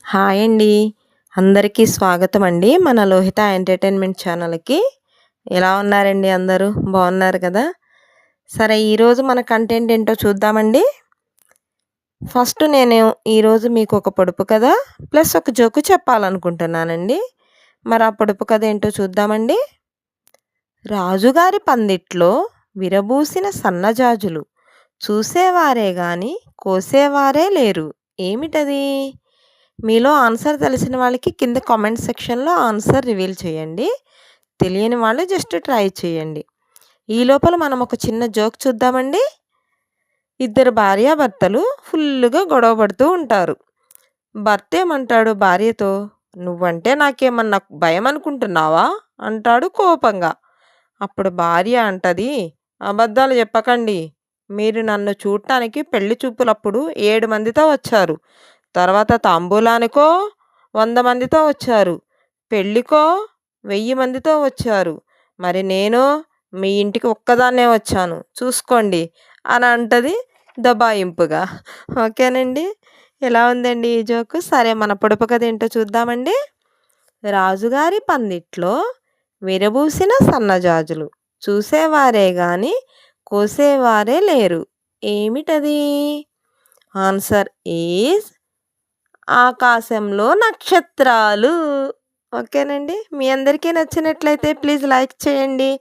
Hi అండి. అందరికీ స్వాగతం అండి మన లోహిత ఎంటర్టైన్మెంట్ ఛానల్‌కి. ఎలా ఉన్నారండి అందరూ? బాగున్నారు కదా! సరే, ఈరోజు మన కంటెంట్ ఏంటో చూద్దామండి. ఫస్ట్ నేను ఈరోజు మీకు ఒక పొడుపు కథ ప్లస్ ఒక జోకు చెప్పాలనుకుంటున్నానండి. మరి ఆ పొడుపు కథ ఏంటో చూద్దామండి. రాజుగారి పందిట్లో విరబూసిన సన్నజాజులు చూసేవారే గాని కోసేవారే లేరు. ఏమిటది? మీలో ఆన్సర్ తెలిసిన వాళ్ళకి కింద కామెంట్ సెక్షన్‌లో ఆన్సర్ రివీల్ చేయండి. తెలియని వాళ్ళు జస్ట్ ట్రై చేయండి. ఈ లోపల మనం ఒక చిన్న జోక్ చూద్దామండి. ఇద్దరు భార్యాభర్తలు ఫుల్లుగా గొడవ పడుతూ ఉంటారు. భర్త ఏమంటాడు భార్యతో, "నువ్వంటే నాకేమన్నా భయం అనుకుంటున్నావా?" అంటాడు కోపంగా. అప్పుడు భార్య అంటది, "అబద్ధాలు చెప్పకండి. మీరు నన్ను చూడటానికి పెళ్లి చూపులప్పుడు 7 మందితో వచ్చారు. తర్వాత తాంబూలానికో 100 మందితో వచ్చారు. పెళ్ళికో 1000 మందితో వచ్చారు. మరి నేను మీ ఇంటికి ఒక్కదాన్నే వచ్చాను. చూసుకోండి" అని అంటది దబాయింపుగా. ఓకేనండి. ఎలా ఉందండి ఈ జోకు? సరే, మన పొడుపు కథ ఏంటో చూద్దామండి. రాజుగారి పందిట్లో విరబూసిన సన్నజాజులు చూసేవారే గాని కోసేవారే లేరు. ఏమిటది? ఆన్సర్ ఈజ్ ఆకాశంలో నక్షత్రాలు. ఓకేనండి. మీ అందరికీ నచ్చినట్లయితే ప్లీజ్ లైక్ చేయండి.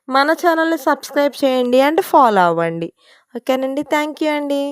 మన ఛానల్ని సబ్స్క్రైబ్ చేయండి అండ్ ఫాలో అవ్వండి. ఓకేనండి. థ్యాంక్ యూ అండి.